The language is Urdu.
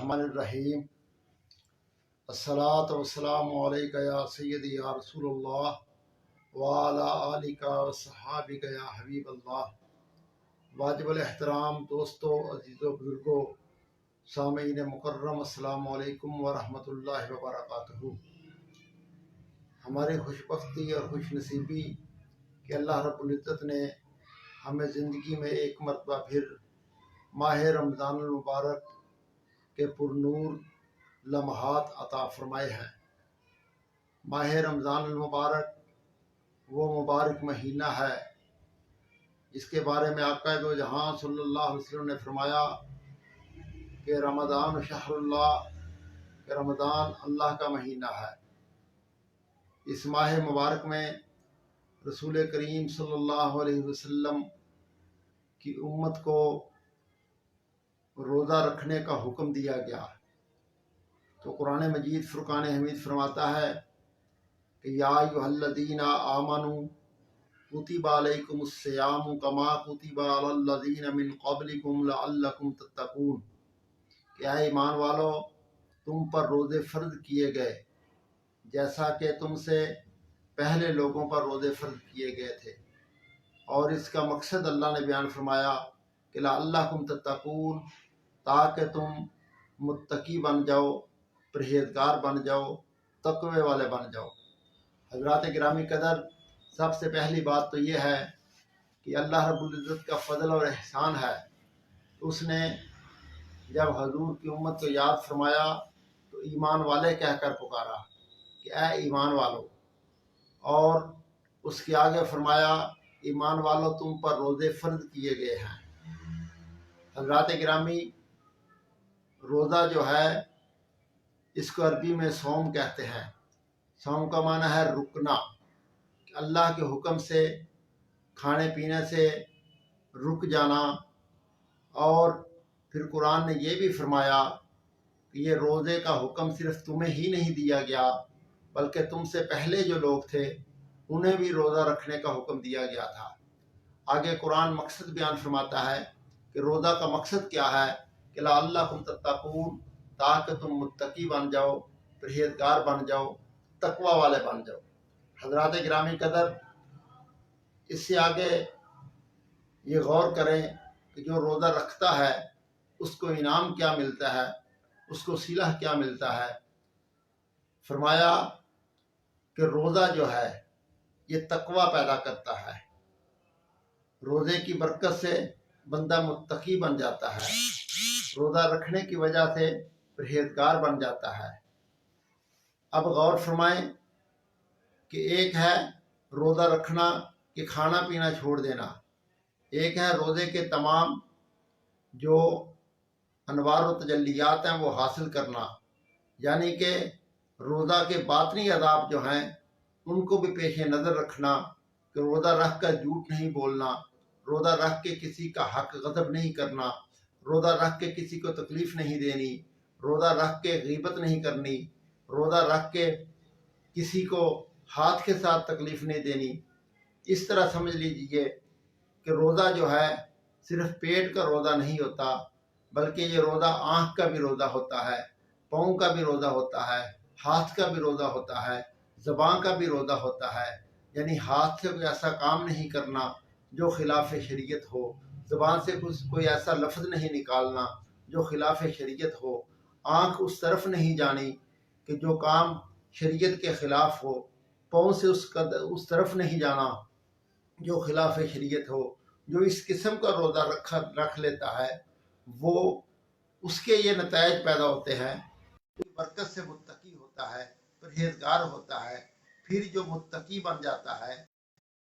الرحمن الرحیم الصلاۃ والسلام علیک یا سیدی یا رسول اللہ وعلی آلک وصحابک یا حبیب اللہ۔ واجب الاحترام دوستو، عزیزو، بزرگو، سامعین مکرم، السلام علیکم ورحمۃ اللہ وبرکاتہ۔ ہماری خوش بختی اور خوش نصیبی کہ اللہ رب العزت نے ہمیں زندگی میں ایک مرتبہ پھر ماہ رمضان المبارک کے پرنور لمحات عطا فرمائے ہیں۔ ماہ رمضان المبارک وہ مبارک مہینہ ہے جس کے بارے میں آقا دو جہاں صلی اللہ علیہ وسلم نے فرمایا کہ رمضان شہر اللہ، کہ رمضان اللہ کا مہینہ ہے۔ اس ماہ مبارک میں رسول کریم صلی اللہ علیہ وسلم کی امت کو روزہ رکھنے کا حکم دیا گیا۔ تو قرآن مجید فرقان حمید فرماتا ہے کہ یا ایھا الذین آمنوا کتب علیکم الصیام کما کتب علی الذین من قبلکم لعلکم تتقون، کہ اے ایمان والو، تم پر روزے فرض کیے گئے جیسا کہ تم سے پہلے لوگوں پر روزے فرض کیے گئے تھے۔ اور اس کا مقصد اللہ نے بیان فرمایا کہ لعلکم تتقون، تاکہ تم متقی بن جاؤ، پرہیزگار بن جاؤ، تقوی والے بن جاؤ۔ حضرات گرامی قدر، سب سے پہلی بات تو یہ ہے کہ اللہ رب العزت کا فضل اور احسان ہے۔ اس نے جب حضور کی امت کو یاد فرمایا تو ایمان والے کہہ کر پکارا کہ اے ایمان والو، اور اس کے آگے فرمایا ایمان والو تم پر روزے فرض کیے گئے ہیں۔ حضرات گرامی، روزہ جو ہے اس کو عربی میں صوم کہتے ہیں۔ صوم کا معنی ہے رکنا، کہ اللہ کے حکم سے کھانے پینے سے رک جانا۔ اور پھر قرآن نے یہ بھی فرمایا کہ یہ روزے کا حکم صرف تمہیں ہی نہیں دیا گیا بلکہ تم سے پہلے جو لوگ تھے انہیں بھی روزہ رکھنے کا حکم دیا گیا تھا۔ آگے قرآن مقصد بیان فرماتا ہے کہ روزہ کا مقصد کیا ہے، کہ لعلکم تتقون، تاکہ تم متقی بن جاؤ، پرہیزگار بن جاؤ، تقوی والے بن جاؤ۔ حضرات گرامی قدر، اس سے آگے یہ غور کریں کہ جو روزہ رکھتا ہے اس کو انعام کیا ملتا ہے، اس کو صلہ کیا ملتا ہے۔ فرمایا کہ روزہ جو ہے یہ تقوی پیدا کرتا ہے۔ روزے کی برکت سے بندہ متقی بن جاتا ہے، روزہ رکھنے کی وجہ سے پرہیزگار بن جاتا ہے۔ اب غور فرمائیں کہ ایک ہے روزہ رکھنا کہ کھانا پینا چھوڑ دینا، ایک ہے روزے کے تمام جو انوار و تجلیات ہیں وہ حاصل کرنا، یعنی کہ روزہ کے باطنی آداب جو ہیں ان کو بھی پیش نظر رکھنا، کہ روزہ رکھ کر جھوٹ نہیں بولنا، روزہ رکھ کے کسی کا حق غصب نہیں کرنا، روزہ رکھ کے کسی کو تکلیف نہیں دینی، روزہ رکھ کے غیبت نہیں کرنی، روزہ رکھ کے کسی کو ہاتھ کے ساتھ تکلیف نہیں دینی۔ اس طرح سمجھ لیجئے کہ روزہ جو ہے صرف پیٹ کا روزہ نہیں ہوتا بلکہ یہ روزہ آنکھ کا بھی روزہ ہوتا ہے، پاؤں کا بھی روزہ ہوتا ہے، ہاتھ کا بھی روزہ ہوتا ہے، زبان کا بھی روزہ ہوتا ہے۔ یعنی ہاتھ سے کوئی ایسا کام نہیں کرنا جو خلاف شریعت ہو، زبان سے کوئی ایسا لفظ نہیں نکالنا جو خلاف شریعت ہو، آنکھ اس طرف نہیں جانی کہ جو کام شریعت کے خلاف ہو، پاؤں سے اس طرف نہیں جانا جو خلاف شریعت ہو۔ جو اس قسم کا روزہ رکھ لیتا ہے وہ اس کے یہ نتائج پیدا ہوتے ہیں، برکت سے متقی ہوتا ہے، پرہیزگار ہوتا ہے۔ پھر جو متقی بن جاتا ہے